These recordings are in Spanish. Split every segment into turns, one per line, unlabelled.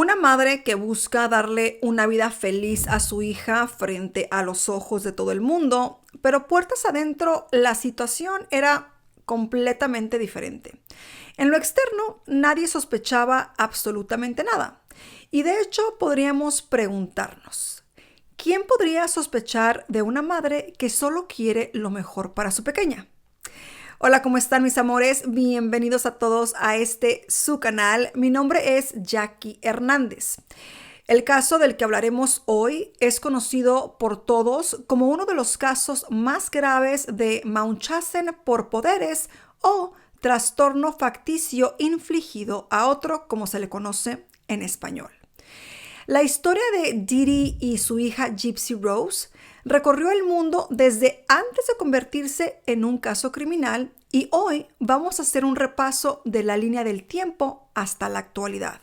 Una madre que busca darle una vida feliz a su hija frente a los ojos de todo el mundo, pero puertas adentro la situación era completamente diferente. En lo externo, nadie sospechaba absolutamente nada. Y de hecho, podríamos preguntarnos, ¿quién podría sospechar de una madre que solo quiere lo mejor para su pequeña? Hola, ¿cómo están mis amores? Bienvenidos a todos a su canal. Mi nombre es Jackie Hernández. El caso del que hablaremos hoy es conocido por todos como uno de los casos más graves de Munchausen por poderes o trastorno facticio infligido a otro, como se le conoce en español. La historia de Didi y su hija Gypsy Rose recorrió el mundo desde antes de convertirse en un caso criminal y hoy vamos a hacer un repaso de la línea del tiempo hasta la actualidad.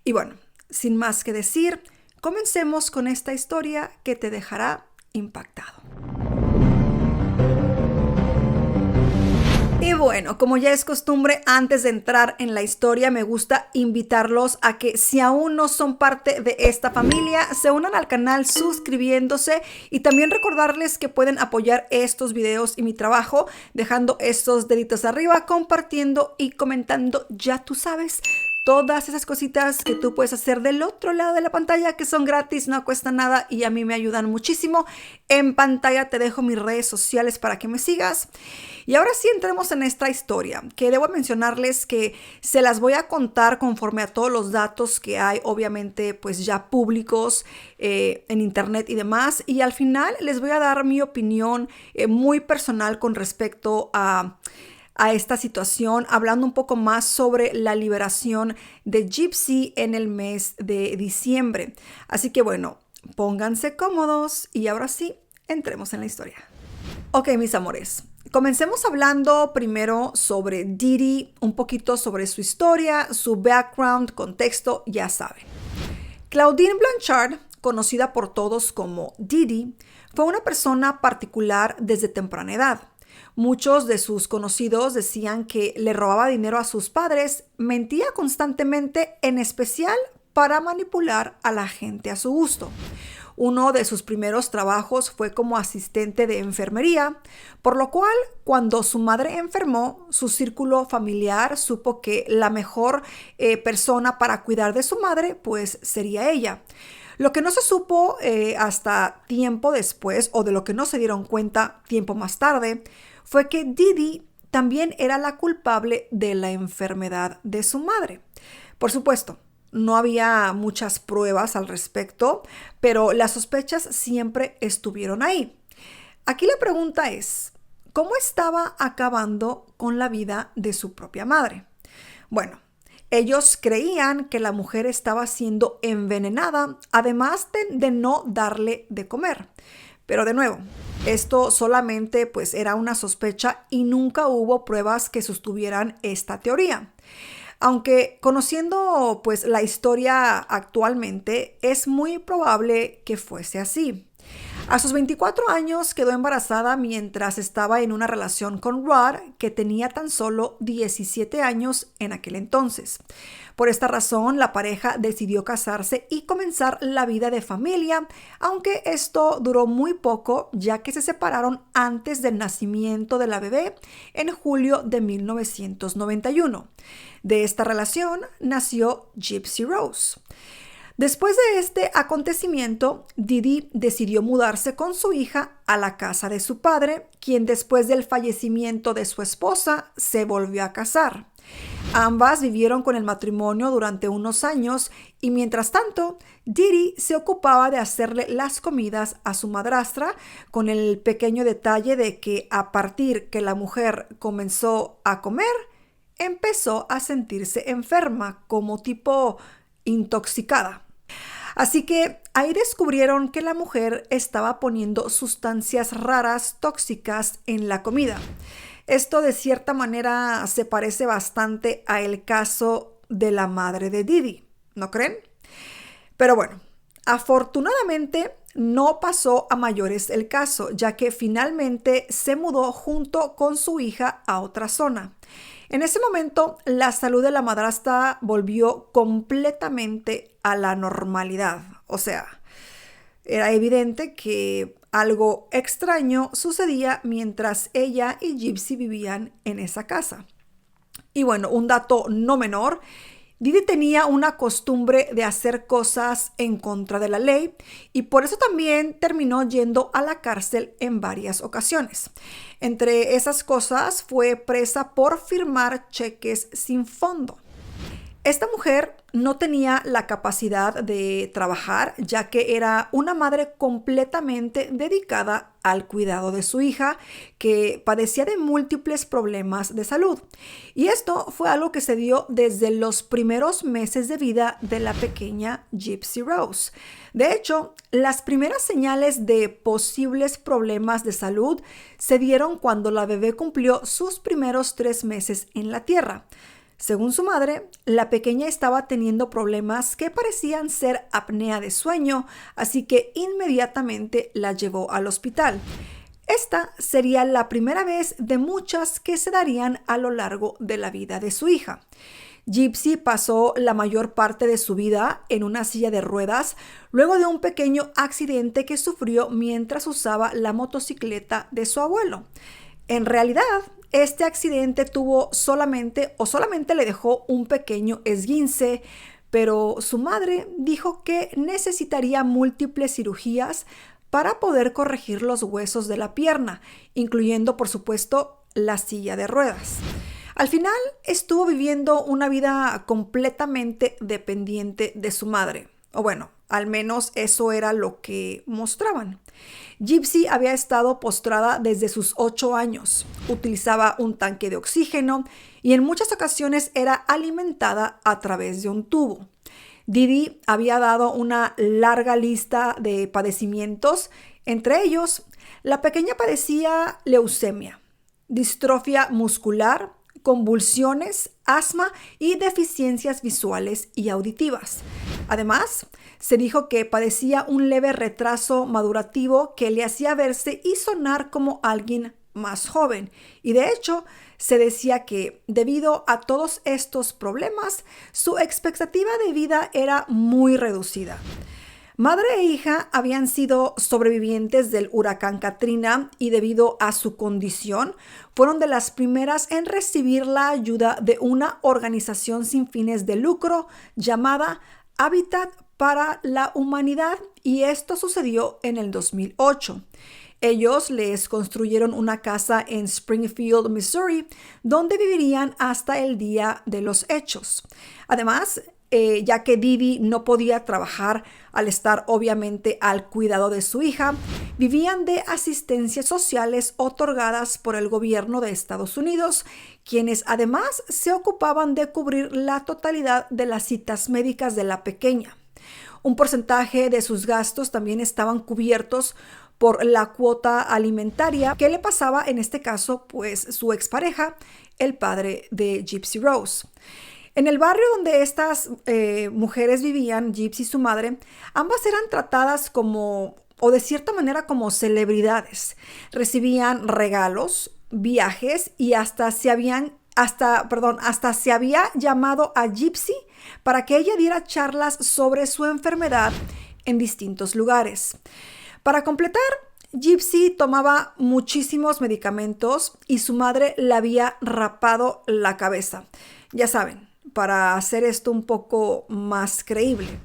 Y bueno, sin más que decir, comencemos con esta historia que te dejará impactado. Y bueno, como ya es costumbre, antes de entrar en la historia, me gusta invitarlos a que si aún no son parte de esta familia, se unan al canal suscribiéndose y también recordarles que pueden apoyar estos videos y mi trabajo dejando estos deditos arriba, compartiendo y comentando, ya tú sabes, todas esas cositas que tú puedes hacer del otro lado de la pantalla que son gratis, no cuesta nada y a mí me ayudan muchísimo. En pantalla te dejo mis redes sociales para que me sigas. Y ahora sí entremos en esta historia, que debo mencionarles que se las voy a contar conforme a todos los datos que hay, obviamente, pues ya públicos en internet y demás. Y al final les voy a dar mi opinión muy personal con respecto a esta situación, hablando un poco más sobre la liberación de Gypsy en el mes de diciembre. Así que bueno, pónganse cómodos y ahora sí, entremos en la historia. Ok, mis amores, comencemos hablando primero sobre Didi, un poquito sobre su historia, su background, contexto, ya saben. Claudine Blanchard, conocida por todos como Didi, fue una persona particular desde temprana edad. Muchos de sus conocidos decían que le robaba dinero a sus padres, mentía constantemente, en especial para manipular a la gente a su gusto. Uno de sus primeros trabajos fue como asistente de enfermería, por lo cual, cuando su madre enfermó, su círculo familiar supo que la mejor persona para cuidar de su madre, pues sería ella. Lo que no se supo hasta tiempo después, o de lo que no se dieron cuenta tiempo más tarde, fue que Didi también era la culpable de la enfermedad de su madre. Por supuesto, no había muchas pruebas al respecto, pero las sospechas siempre estuvieron ahí. Aquí la pregunta es, ¿cómo estaba acabando con la vida de su propia madre? Bueno, ellos creían que la mujer estaba siendo envenenada, además de no darle de comer. Pero de nuevo, esto solamente pues era una sospecha y nunca hubo pruebas que sostuvieran esta teoría. Aunque conociendo pues la historia actualmente, es muy probable que fuese así. A sus 24 años quedó embarazada mientras estaba en una relación con Rod, que tenía tan solo 17 años en aquel entonces. Por esta razón, la pareja decidió casarse y comenzar la vida de familia, aunque esto duró muy poco, ya que se separaron antes del nacimiento de la bebé en julio de 1991. De esta relación nació Gypsy Rose. Después de este acontecimiento, Didi decidió mudarse con su hija a la casa de su padre, quien después del fallecimiento de su esposa se volvió a casar. Ambas vivieron con el matrimonio durante unos años y mientras tanto, Didi se ocupaba de hacerle las comidas a su madrastra, con el pequeño detalle de que a partir que la mujer comenzó a comer, empezó a sentirse enferma, como tipo intoxicada. Así que ahí descubrieron que la mujer estaba poniendo sustancias raras tóxicas en la comida. Esto de cierta manera se parece bastante a el caso de la madre de Didi, ¿no creen? Pero bueno, afortunadamente no pasó a mayores el caso, ya que finalmente se mudó junto con su hija a otra zona. En ese momento, la salud de la madrastra volvió completamente a la normalidad. O sea, era evidente que algo extraño sucedía mientras ella y Gypsy vivían en esa casa. Y bueno, un dato no menor, Didi tenía una costumbre de hacer cosas en contra de la ley y por eso también terminó yendo a la cárcel en varias ocasiones. Entre esas cosas fue presa por firmar cheques sin fondo. Esta mujer no tenía la capacidad de trabajar, ya que era una madre completamente dedicada al cuidado de su hija, que padecía de múltiples problemas de salud. Y esto fue algo que se dio desde los primeros meses de vida de la pequeña Gypsy Rose. De hecho, las primeras señales de posibles problemas de salud se dieron cuando la bebé cumplió sus primeros 3 meses en la tierra. Según su madre, la pequeña estaba teniendo problemas que parecían ser apnea de sueño, así que inmediatamente la llevó al hospital. Esta sería la primera vez de muchas que se darían a lo largo de la vida de su hija. Gypsy pasó la mayor parte de su vida en una silla de ruedas luego de un pequeño accidente que sufrió mientras usaba la motocicleta de su abuelo. En realidad, este accidente solamente le dejó un pequeño esguince, pero su madre dijo que necesitaría múltiples cirugías para poder corregir los huesos de la pierna, incluyendo, por supuesto, la silla de ruedas. Al final, estuvo viviendo una vida completamente dependiente de su madre, o bueno, al menos eso era lo que mostraban. Gypsy había estado postrada desde sus 8 años, utilizaba un tanque de oxígeno y en muchas ocasiones era alimentada a través de un tubo. Didi había dado una larga lista de padecimientos, entre ellos, la pequeña padecía leucemia, distrofia muscular, convulsiones, asma y deficiencias visuales y auditivas. Además, se dijo que padecía un leve retraso madurativo que le hacía verse y sonar como alguien más joven. Y de hecho, se decía que debido a todos estos problemas, su expectativa de vida era muy reducida. Madre e hija habían sido sobrevivientes del huracán Katrina y debido a su condición, fueron de las primeras en recibir la ayuda de una organización sin fines de lucro llamada Hábitat para la Humanidad, y esto sucedió en el 2008. Ellos les construyeron una casa en Springfield, Missouri, donde vivirían hasta el día de los hechos. Además, ya que Didi no podía trabajar al estar obviamente al cuidado de su hija, vivían de asistencias sociales otorgadas por el gobierno de Estados Unidos, quienes además se ocupaban de cubrir la totalidad de las citas médicas de la pequeña. Un porcentaje de sus gastos también estaban cubiertos por la cuota alimentaria que le pasaba, en este caso, pues su expareja, el padre de Gypsy Rose. En el barrio donde estas mujeres vivían, Gypsy y su madre, ambas eran tratadas como, o de cierta manera, como celebridades. Recibían regalos, viajes y hasta se había llamado a Gypsy para que ella diera charlas sobre su enfermedad en distintos lugares. Para completar, Gypsy tomaba muchísimos medicamentos y su madre le había rapado la cabeza. Ya saben, para hacer esto un poco más creíble.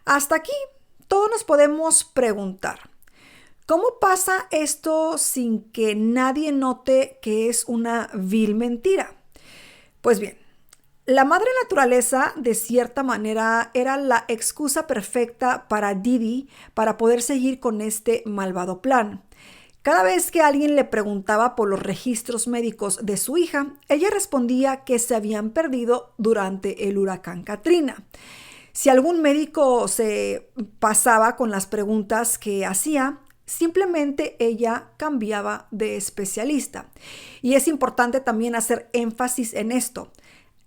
Hasta aquí, todos nos podemos preguntar, ¿cómo pasa esto sin que nadie note que es una vil mentira? Pues bien, la madre naturaleza, de cierta manera, era la excusa perfecta para Didi para poder seguir con este malvado plan. Cada vez que alguien le preguntaba por los registros médicos de su hija, ella respondía que se habían perdido durante el huracán Katrina. Si algún médico se pasaba con las preguntas que hacía, simplemente ella cambiaba de especialista. Y es importante también hacer énfasis en esto.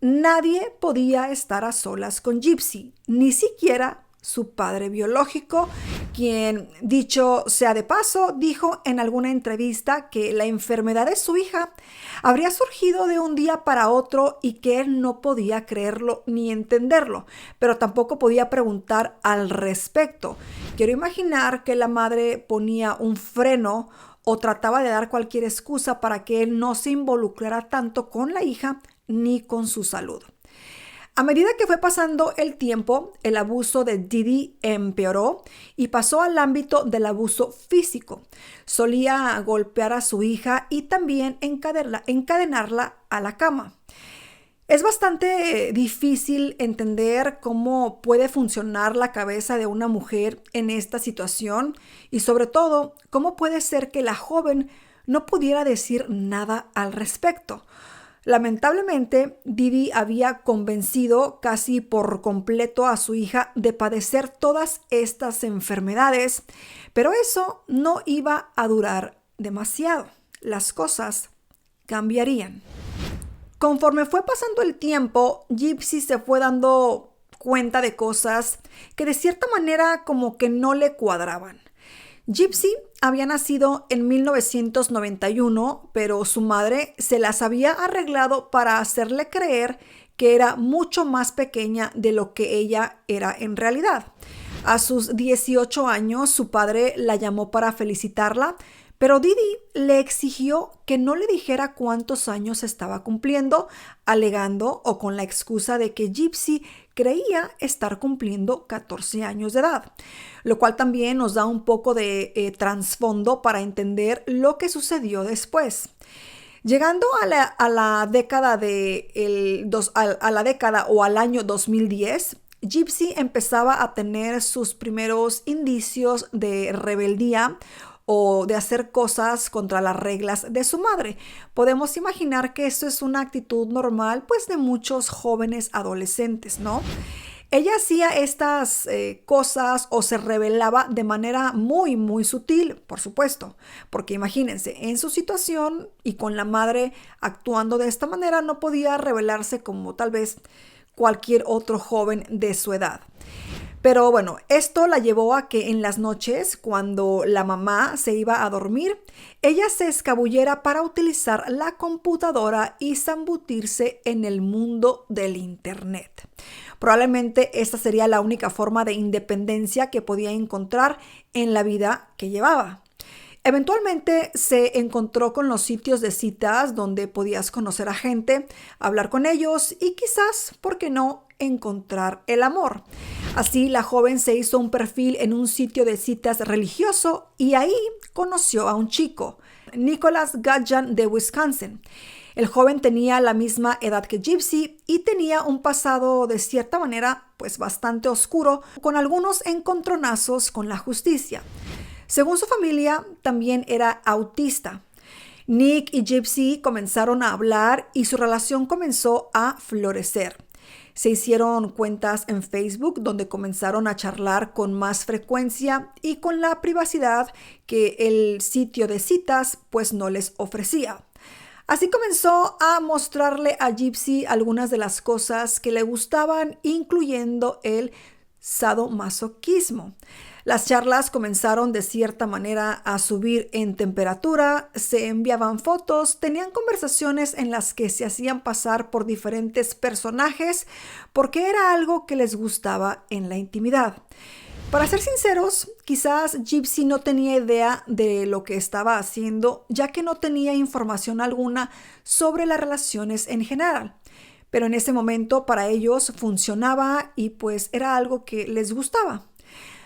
Nadie podía estar a solas con Gypsy, ni siquiera su padre biológico, quien, dicho sea de paso, dijo en alguna entrevista que la enfermedad de su hija habría surgido de un día para otro y que él no podía creerlo ni entenderlo, pero tampoco podía preguntar al respecto. Quiero imaginar que la madre ponía un freno o trataba de dar cualquier excusa para que él no se involucrara tanto con la hija ni con su salud. A medida que fue pasando el tiempo, el abuso de Didi empeoró y pasó al ámbito del abuso físico. Solía golpear a su hija y también encadenarla a la cama. Es bastante difícil entender cómo puede funcionar la cabeza de una mujer en esta situación y sobre todo cómo puede ser que la joven no pudiera decir nada al respecto. Lamentablemente, Didi había convencido casi por completo a su hija de padecer todas estas enfermedades, pero eso no iba a durar demasiado. Las cosas cambiarían. Conforme fue pasando el tiempo, Gypsy se fue dando cuenta de cosas que de cierta manera como que no le cuadraban. Gypsy había nacido en 1991, pero su madre se las había arreglado para hacerle creer que era mucho más pequeña de lo que ella era en realidad. A sus 18 años, su padre la llamó para felicitarla, pero Didi le exigió que no le dijera cuántos años estaba cumpliendo, alegando o con la excusa de que Gypsy creía estar cumpliendo 14 años de edad, lo cual también nos da un poco de trasfondo para entender lo que sucedió después. Llegando a la década o al año 2010, Gypsy empezaba a tener sus primeros indicios de rebeldía o de hacer cosas contra las reglas de su madre. Podemos imaginar que eso es una actitud normal, pues, de muchos jóvenes adolescentes, ¿no? Ella hacía estas cosas o se rebelaba de manera muy, muy sutil, por supuesto, porque imagínense, en su situación y con la madre actuando de esta manera, no podía rebelarse como tal vez cualquier otro joven de su edad. Pero bueno, esto la llevó a que en las noches, cuando la mamá se iba a dormir, ella se escabullera para utilizar la computadora y zambutirse en el mundo del internet. Probablemente esta sería la única forma de independencia que podía encontrar en la vida que llevaba. Eventualmente se encontró con los sitios de citas donde podías conocer a gente, hablar con ellos y quizás, ¿por qué no?, encontrar el amor. Así, la joven se hizo un perfil en un sitio de citas religioso y ahí conoció a un chico, Nicholas Gadjan de Wisconsin. El joven tenía la misma edad que Gypsy y tenía un pasado de cierta manera pues bastante oscuro, con algunos encontronazos con la justicia. Según su familia, también era autista. Nick y Gypsy comenzaron a hablar y su relación comenzó a florecer. Se hicieron cuentas en Facebook donde comenzaron a charlar con más frecuencia y con la privacidad que el sitio de citas pues no les ofrecía. Así comenzó a mostrarle a Gypsy algunas de las cosas que le gustaban, incluyendo el sadomasoquismo. Las charlas comenzaron de cierta manera a subir en temperatura, se enviaban fotos, tenían conversaciones en las que se hacían pasar por diferentes personajes porque era algo que les gustaba en la intimidad. Para ser sinceros, quizás Gypsy no tenía idea de lo que estaba haciendo, ya que no tenía información alguna sobre las relaciones en general. Pero en ese momento para ellos funcionaba y pues era algo que les gustaba.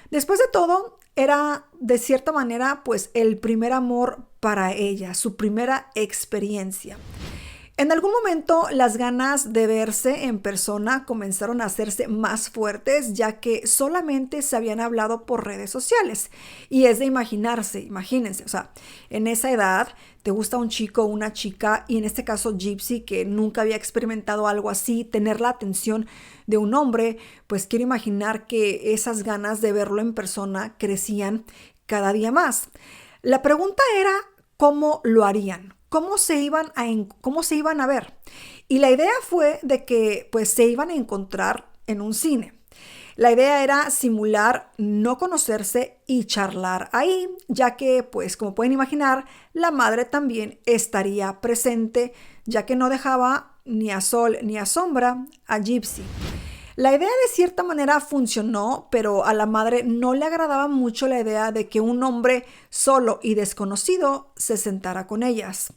Después de todo, era de cierta manera pues el primer amor para ella, su primera experiencia. En algún momento las ganas de verse en persona comenzaron a hacerse más fuertes, ya que solamente se habían hablado por redes sociales. Y es de imaginarse, imagínense, o sea, en esa edad te gusta un chico o una chica, y en este caso Gypsy, que nunca había experimentado algo así, tener la atención de un hombre, pues quiero imaginar que esas ganas de verlo en persona crecían cada día más. La pregunta era, ¿cómo lo harían? ¿Cómo se iban a ver? Y la idea fue de que pues se iban a encontrar en un cine. La idea era simular no conocerse y charlar ahí, ya que, pues como pueden imaginar, la madre también estaría presente, ya que no dejaba ni a sol ni a sombra a Gypsy. La idea de cierta manera funcionó, pero a la madre no le agradaba mucho la idea de que un hombre solo y desconocido se sentara con ellas.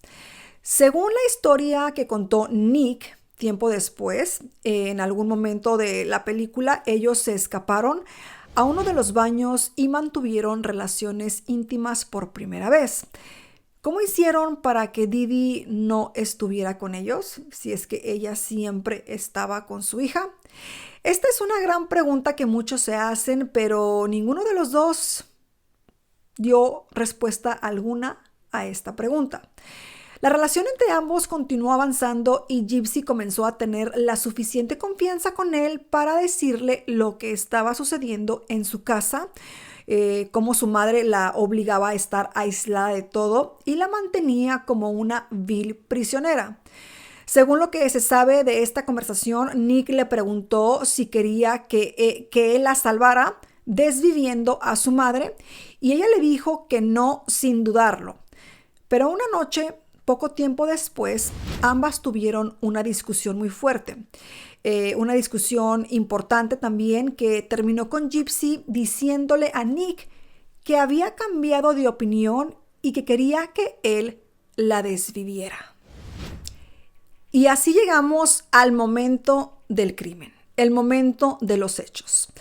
Según la historia que contó Nick, tiempo después, en algún momento de la película, ellos se escaparon a uno de los baños y mantuvieron relaciones íntimas por primera vez. ¿Cómo hicieron para que Didi no estuviera con ellos, si es que ella siempre estaba con su hija? Esta es una gran pregunta que muchos se hacen, pero ninguno de los dos dio respuesta alguna a esta pregunta. La relación entre ambos continuó avanzando y Gypsy comenzó a tener la suficiente confianza con él para decirle lo que estaba sucediendo en su casa, cómo su madre la obligaba a estar aislada de todo y la mantenía como una vil prisionera. Según lo que se sabe de esta conversación, Nick le preguntó si quería que él la salvara desviviendo a su madre y ella le dijo que no sin dudarlo. Pero una noche, poco tiempo después, ambas tuvieron una discusión muy fuerte. Una discusión importante también que terminó con Gypsy diciéndole a Nick que había cambiado de opinión y que quería que él la desviviera. Y así llegamos al momento del crimen, el momento de los hechos.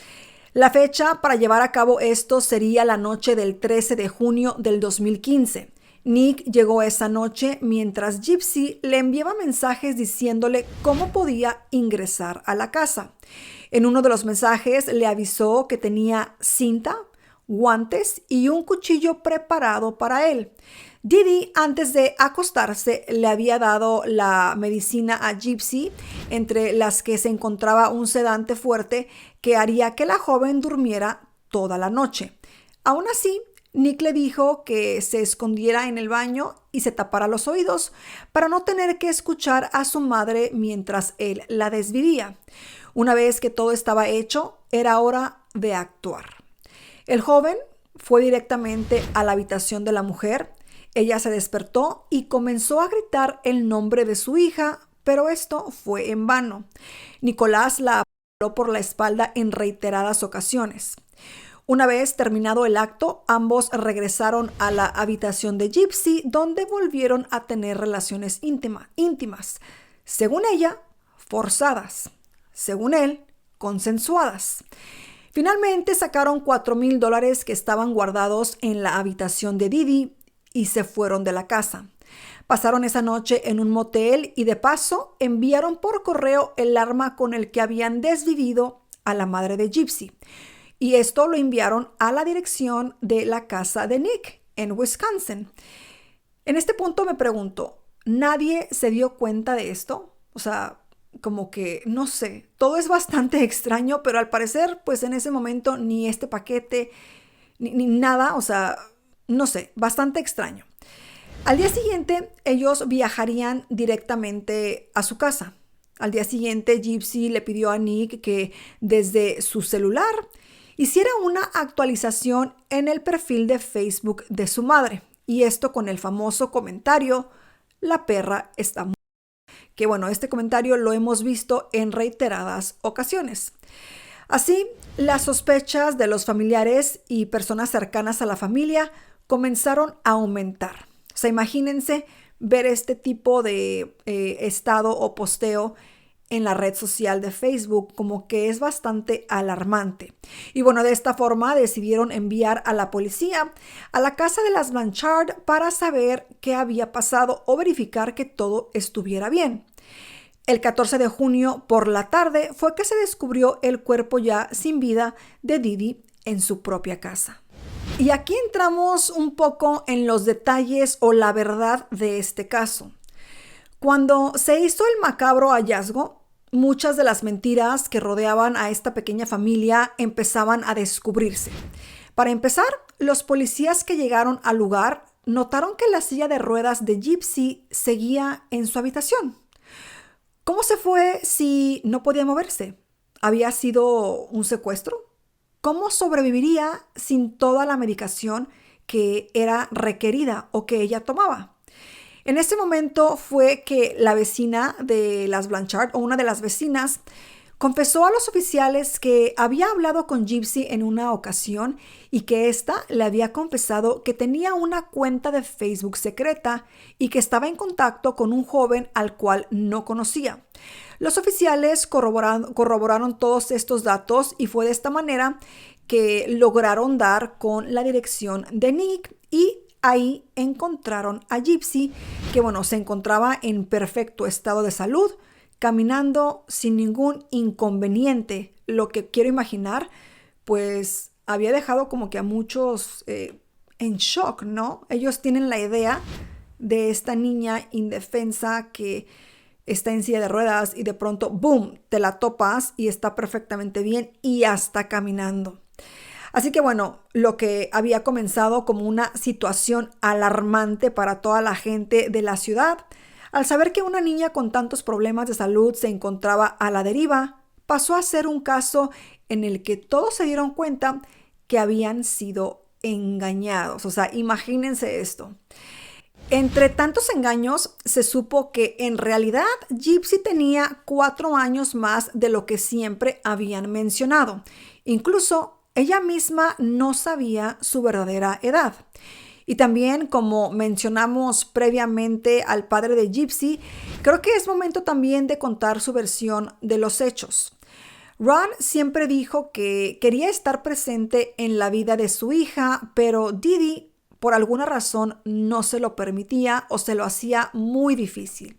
La fecha para llevar a cabo esto sería la noche del 13 de junio del 2015. Nick llegó esa noche mientras Gypsy le enviaba mensajes diciéndole cómo podía ingresar a la casa. En uno de los mensajes le avisó que tenía cinta, guantes y un cuchillo preparado para él. Didi, antes de acostarse, le había dado la medicina a Gypsy, entre las que se encontraba un sedante fuerte que haría que la joven durmiera toda la noche. Aún así, Nick le dijo que se escondiera en el baño y se tapara los oídos para no tener que escuchar a su madre mientras él la desvivía. Una vez que todo estaba hecho, era hora de actuar. El joven fue directamente a la habitación de la mujer. Ella se despertó y comenzó a gritar el nombre de su hija, pero esto fue en vano. Nicolás la apuñaló por la espalda en reiteradas ocasiones. Una vez terminado el acto, ambos regresaron a la habitación de Gypsy, donde volvieron a tener relaciones íntimas. Según ella, forzadas. Según él, consensuadas. Finalmente sacaron $4,000 que estaban guardados en la habitación de Didi y se fueron de la casa. Pasaron esa noche en un motel y de paso enviaron por correo el arma con el que habían desvivido a la madre de Gypsy. Y esto lo enviaron a la dirección de la casa de Nick en Wisconsin. En este punto me pregunto, ¿nadie se dio cuenta de esto? O sea, como que, no sé, todo es bastante extraño, pero al parecer, pues en ese momento ni este paquete, ni nada, o sea, no sé, bastante extraño. Al día siguiente, ellos viajarían directamente a su casa. Al día siguiente, Gypsy le pidió a Nick que desde su celular hiciera una actualización en el perfil de Facebook de su madre. Y esto con el famoso comentario, la perra está muerta. Que bueno, este comentario lo hemos visto en reiteradas ocasiones. Así, las sospechas de los familiares y personas cercanas a la familia comenzaron a aumentar. O sea, imagínense ver este tipo de estado o posteo en la red social de Facebook, como que es bastante alarmante. Y bueno, de esta forma decidieron enviar a la policía a la casa de las Blanchard para saber qué había pasado o verificar que todo estuviera bien. El 14 de junio por la tarde fue que se descubrió el cuerpo ya sin vida de Didi en su propia casa. Y aquí entramos un poco en los detalles o la verdad de este caso. Cuando se hizo el macabro hallazgo, muchas de las mentiras que rodeaban a esta pequeña familia empezaban a descubrirse. Para empezar, los policías que llegaron al lugar notaron que la silla de ruedas de Gypsy seguía en su habitación. ¿Cómo se fue si no podía moverse? había sido un secuestro? ¿Cómo sobreviviría sin toda la medicación que era requerida o que ella tomaba? En ese momento fue que la vecina de las Blanchard, o una de las vecinas, confesó a los oficiales que había hablado con Gypsy en una ocasión y que ésta le había confesado que tenía una cuenta de Facebook secreta y que estaba en contacto con un joven al cual no conocía. Los oficiales corroboraron todos estos datos y fue de esta manera que lograron dar con la dirección de Nick y ahí encontraron a Gypsy, que se encontraba en perfecto estado de salud, caminando sin ningún inconveniente. Lo que quiero imaginar, pues había dejado como que a muchos en shock, ¿no? Ellos tienen la idea de esta niña indefensa que está en silla de ruedas y de pronto, ¡boom!, te la topas y está perfectamente bien y hasta caminando. Así que lo que había comenzado como una situación alarmante para toda la gente de la ciudad, al saber que una niña con tantos problemas de salud se encontraba a la deriva, pasó a ser un caso en el que todos se dieron cuenta que habían sido engañados. O sea, imagínense esto. Entre tantos engaños, se supo que en realidad Gypsy tenía 4 años más de lo que siempre habían mencionado. Incluso ella misma no sabía su verdadera edad. Y también, como mencionamos previamente al padre de Gypsy, creo que es momento también de contar su versión de los hechos. Ron siempre dijo que quería estar presente en la vida de su hija, pero Didi, por alguna razón, no se lo permitía o se lo hacía muy difícil.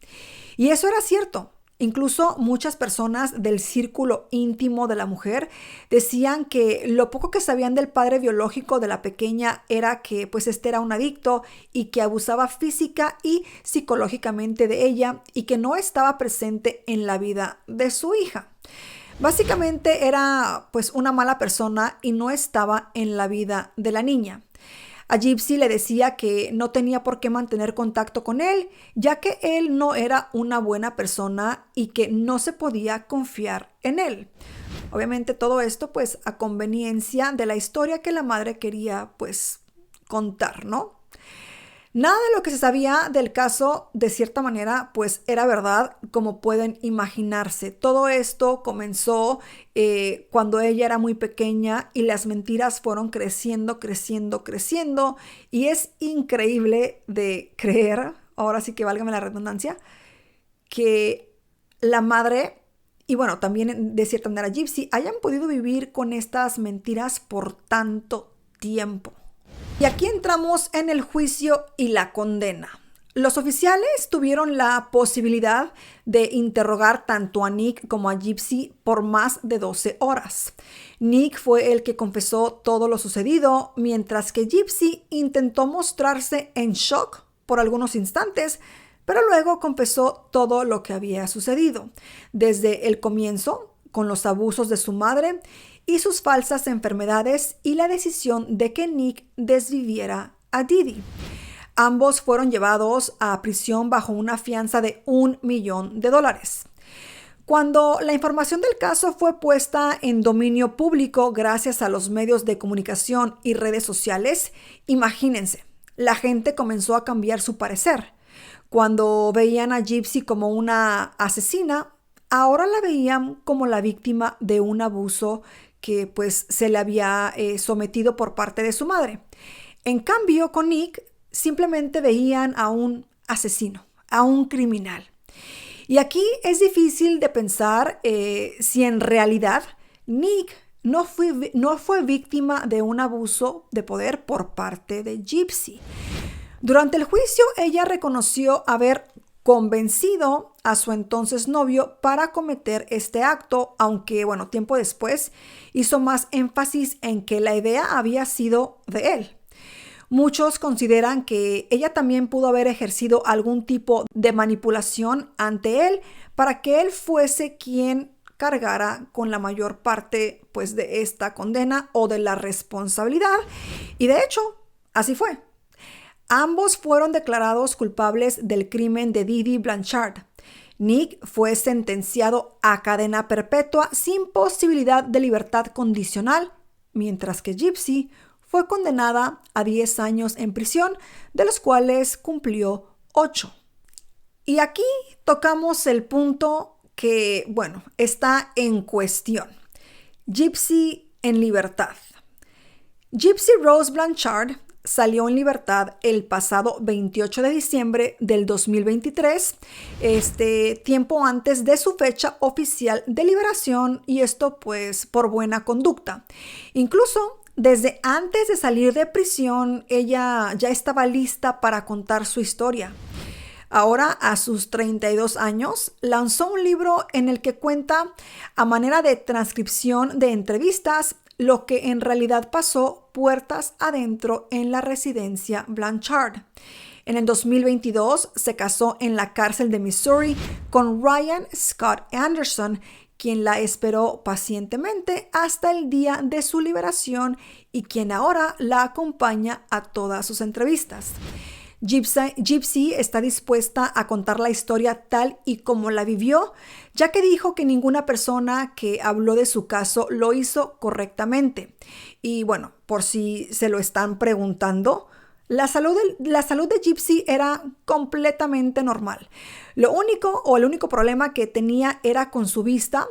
Y eso era cierto. Incluso muchas personas del círculo íntimo de la mujer decían que lo poco que sabían del padre biológico de la pequeña era que pues este era un adicto y que abusaba física y psicológicamente de ella y que no estaba presente en la vida de su hija. Básicamente era pues una mala persona y no estaba en la vida de la niña. A Gypsy le decía que no tenía por qué mantener contacto con él, ya que él no era una buena persona y que no se podía confiar en él. Obviamente todo esto pues a conveniencia de la historia que la madre quería pues contar, ¿no? Nada de lo que se sabía del caso, de cierta manera, pues era verdad, como pueden imaginarse. Todo esto comenzó cuando ella era muy pequeña y las mentiras fueron creciendo, creciendo, creciendo. Y es increíble de creer, ahora sí que válgame la redundancia, que la madre y también de cierta manera Gypsy hayan podido vivir con estas mentiras por tanto tiempo. Y aquí entramos en el juicio y la condena. Los oficiales tuvieron la posibilidad de interrogar tanto a Nick como a Gypsy por más de 12 horas. Nick fue el que confesó todo lo sucedido, mientras que Gypsy intentó mostrarse en shock por algunos instantes, pero luego confesó todo lo que había sucedido, desde el comienzo, con los abusos de su madre y sus falsas enfermedades y la decisión de que Nick desviviera a Didi. Ambos fueron llevados a prisión bajo una fianza de $1 millón. Cuando la información del caso fue puesta en dominio público gracias a los medios de comunicación y redes sociales, imagínense, la gente comenzó a cambiar su parecer. Cuando veían a Gypsy como una asesina, ahora la veían como la víctima de un abuso que pues se le había sometido por parte de su madre. En cambio, con Nick simplemente veían a un asesino, a un criminal. Y aquí es difícil de pensar si en realidad Nick no fue víctima de un abuso de poder por parte de Gypsy. Durante el juicio, ella reconoció haber convencido a su entonces novio para cometer este acto, aunque tiempo después hizo más énfasis en que la idea había sido de él. Muchos consideran que ella también pudo haber ejercido algún tipo de manipulación ante él para que él fuese quien cargara con la mayor parte pues de esta condena o de la responsabilidad. Y de hecho, así fue. Ambos fueron declarados culpables del crimen de Didi Blanchard. Nick fue sentenciado a cadena perpetua sin posibilidad de libertad condicional, mientras que Gypsy fue condenada a 10 años en prisión, de los cuales cumplió 8. Y aquí tocamos el punto que, bueno, está en cuestión. Gypsy en libertad. Gypsy Rose Blanchard salió en libertad el pasado 28 de diciembre del 2023, tiempo antes de su fecha oficial de liberación, y esto pues por buena conducta. Incluso desde antes de salir de prisión, ella ya estaba lista para contar su historia. Ahora, a sus 32 años, lanzó un libro en el que cuenta, a manera de transcripción de entrevistas, lo que en realidad pasó puertas adentro en la residencia Blanchard. En el 2022 se casó en la cárcel de Missouri con Ryan Scott Anderson, quien la esperó pacientemente hasta el día de su liberación y quien ahora la acompaña a todas sus entrevistas. Gypsy está dispuesta a contar la historia tal y como la vivió, ya que dijo que ninguna persona que habló de su caso lo hizo correctamente. Y bueno, por si se lo están preguntando, la salud de Gypsy era completamente normal. El único problema que tenía era con su vista,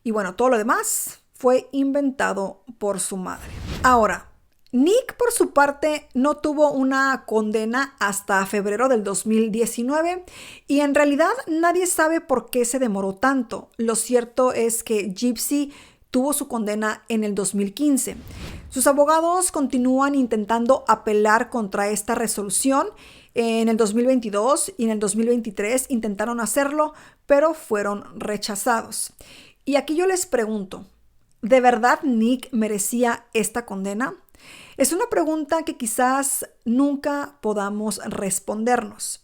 y bueno, todo lo demás fue inventado por su madre. Ahora, Nick, por su parte, no tuvo una condena hasta febrero del 2019 y en realidad nadie sabe por qué se demoró tanto. Lo cierto es que Gypsy tuvo su condena en el 2015. Sus abogados continúan intentando apelar contra esta resolución. En el 2022 y en el 2023 intentaron hacerlo, pero fueron rechazados. Y aquí yo les pregunto, ¿de verdad Nick merecía esta condena? Es una pregunta que quizás nunca podamos respondernos.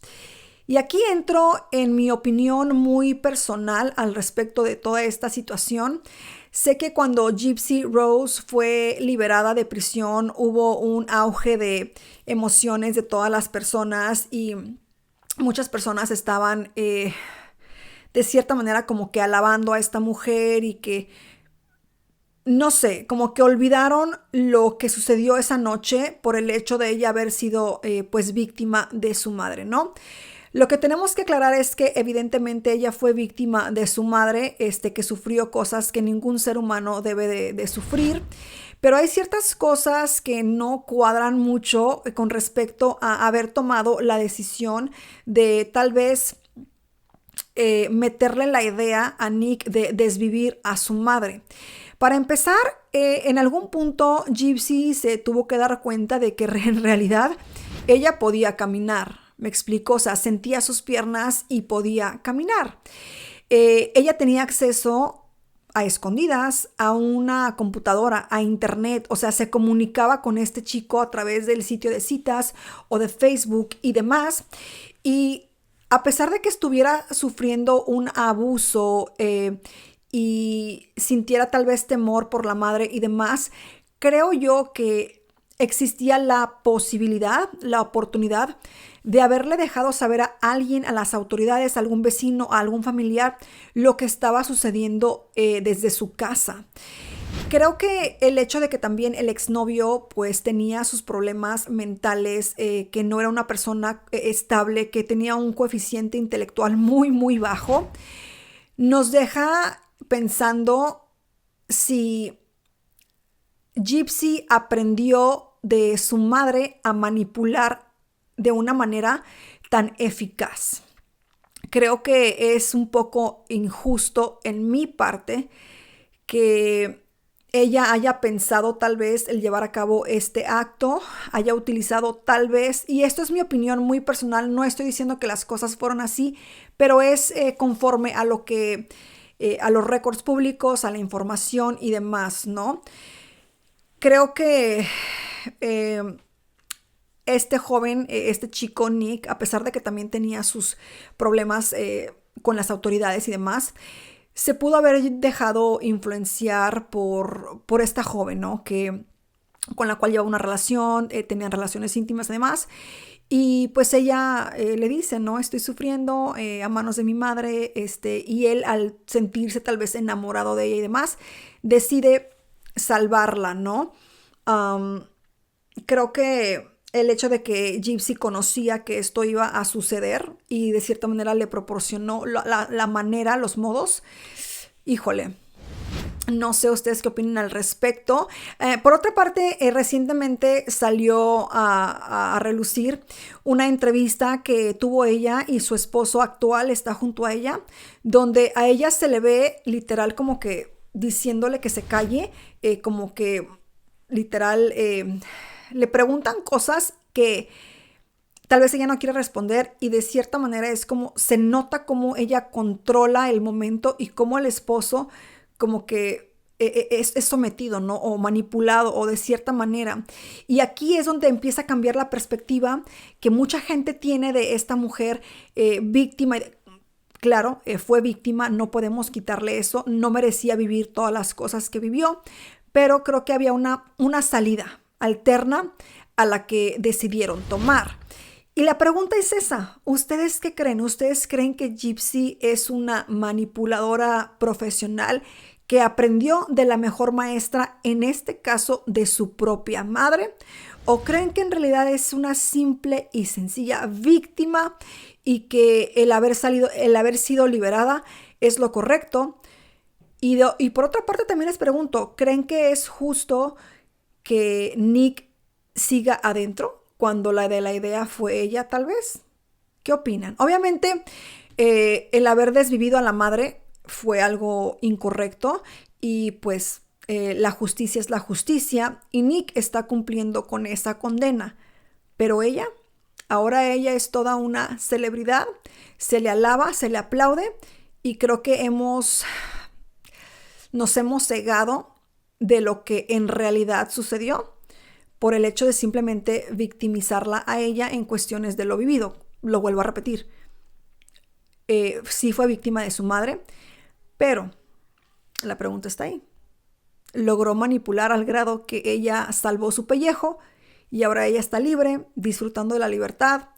Y aquí entro en mi opinión muy personal al respecto de toda esta situación. Sé que cuando Gypsy Rose fue liberada de prisión hubo un auge de emociones de todas las personas y muchas personas estaban de cierta manera como que alabando a esta mujer y que no sé, como que olvidaron lo que sucedió esa noche por el hecho de ella haber sido pues víctima de su madre, ¿no? Lo que tenemos que aclarar es que evidentemente ella fue víctima de su madre, que sufrió cosas que ningún ser humano debe de sufrir, pero hay ciertas cosas que no cuadran mucho con respecto a haber tomado la decisión de tal vez meterle la idea a Nick de desvivir a su madre. Para empezar, en algún punto Gypsy se tuvo que dar cuenta de que en realidad ella podía caminar. Me explico, o sea, sentía sus piernas y podía caminar. Ella tenía acceso a escondidas a una computadora, a internet, o sea, se comunicaba con este chico a través del sitio de citas o de Facebook y demás. Y a pesar de que estuviera sufriendo un abuso y sintiera tal vez temor por la madre y demás, creo yo que existía la posibilidad, la oportunidad de haberle dejado saber a alguien, a las autoridades, a algún vecino, a algún familiar, lo que estaba sucediendo desde su casa. Creo que el hecho de que también el exnovio pues tenía sus problemas mentales, que no era una persona estable, que tenía un coeficiente intelectual muy, muy bajo, nos deja pensando si Gypsy aprendió de su madre a manipular de una manera tan eficaz. Creo que es un poco injusto en mi parte que ella haya pensado tal vez el llevar a cabo este acto, haya utilizado tal vez, y esto es mi opinión muy personal, no estoy diciendo que las cosas fueron así, pero es conforme a lo que a los récords públicos, a la información y demás, ¿no? Creo que este joven, este chico Nick, a pesar de que también tenía sus problemas con las autoridades y demás, se pudo haber dejado influenciar por esta joven, ¿no? Que con la cual llevaba una relación, tenían relaciones íntimas además. Y pues ella le dice, ¿no? Estoy sufriendo a manos de mi madre, y él, al sentirse tal vez enamorado de ella y demás, decide salvarla, ¿no? Creo que el hecho de que Gypsy conocía que esto iba a suceder y de cierta manera le proporcionó la manera, los modos, híjole. No sé ustedes qué opinan al respecto. Por otra parte, recientemente salió a relucir una entrevista que tuvo ella y su esposo actual está junto a ella, donde a ella se le ve literal como que diciéndole que se calle, como que literal le preguntan cosas que tal vez ella no quiere responder y de cierta manera es como se nota cómo ella controla el momento y cómo el esposo como que es sometido, ¿no? O manipulado o de cierta manera. Y aquí es donde empieza a cambiar la perspectiva que mucha gente tiene de esta mujer víctima. Claro, fue víctima, no podemos quitarle eso, no merecía vivir todas las cosas que vivió, pero creo que había una salida alterna a la que decidieron tomar. Y la pregunta es esa, ¿ustedes qué creen? ¿Ustedes creen que Gypsy es una manipuladora profesional que aprendió de la mejor maestra, en este caso de su propia madre? ¿O creen que en realidad es una simple y sencilla víctima y que el haber sido liberada es lo correcto? Y por otra parte también les pregunto, ¿creen que es justo que Nick siga adentro cuando la de la idea fue ella tal vez? ¿Qué opinan? Obviamente el haber desvivido a la madre fue algo incorrecto y pues la justicia es la justicia y Nick está cumpliendo con esa condena. Pero ahora ella es toda una celebridad, se le alaba, se le aplaude y creo que nos hemos cegado de lo que en realidad sucedió por el hecho de simplemente victimizarla a ella en cuestiones de lo vivido. Lo vuelvo a repetir. Sí fue víctima de su madre, pero la pregunta está ahí. Logró manipular al grado que ella salvó su pellejo y ahora ella está libre, disfrutando de la libertad,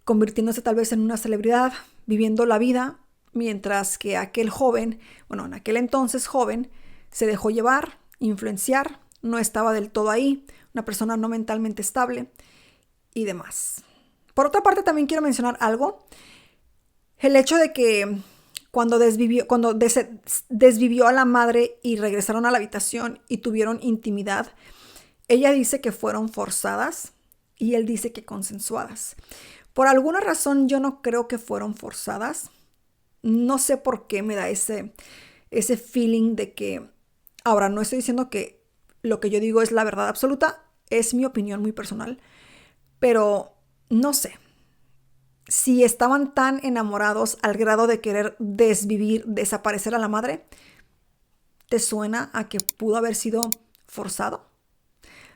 convirtiéndose tal vez en una celebridad, viviendo la vida, mientras que aquel joven, bueno, en aquel entonces joven, se dejó llevar, influenciar, no estaba del todo ahí, una persona no mentalmente estable y demás. Por otra parte, también quiero mencionar algo. El hecho de que cuando desvivió a la madre y regresaron a la habitación y tuvieron intimidad, ella dice que fueron forzadas y él dice que consensuadas. Por alguna razón yo no creo que fueron forzadas. No sé por qué me da ese feeling de que, ahora no estoy diciendo que lo que yo digo es la verdad absoluta, es mi opinión muy personal, pero no sé. Si estaban tan enamorados al grado de querer desaparecer a la madre, ¿te suena a que pudo haber sido forzado?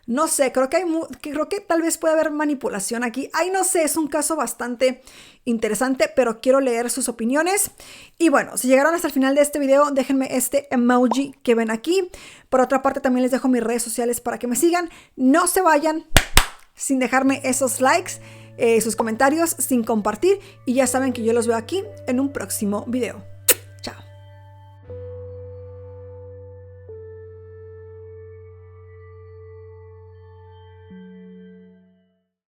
No sé, creo que tal vez puede haber manipulación aquí. Ay, no sé, es un caso bastante interesante, pero quiero leer sus opiniones. Y bueno, si llegaron hasta el final de este video, déjenme este emoji que ven aquí. Por otra parte, también les dejo mis redes sociales para que me sigan. No se vayan sin dejarme esos likes, sus comentarios, sin compartir. Y ya saben que yo los veo aquí en un próximo video.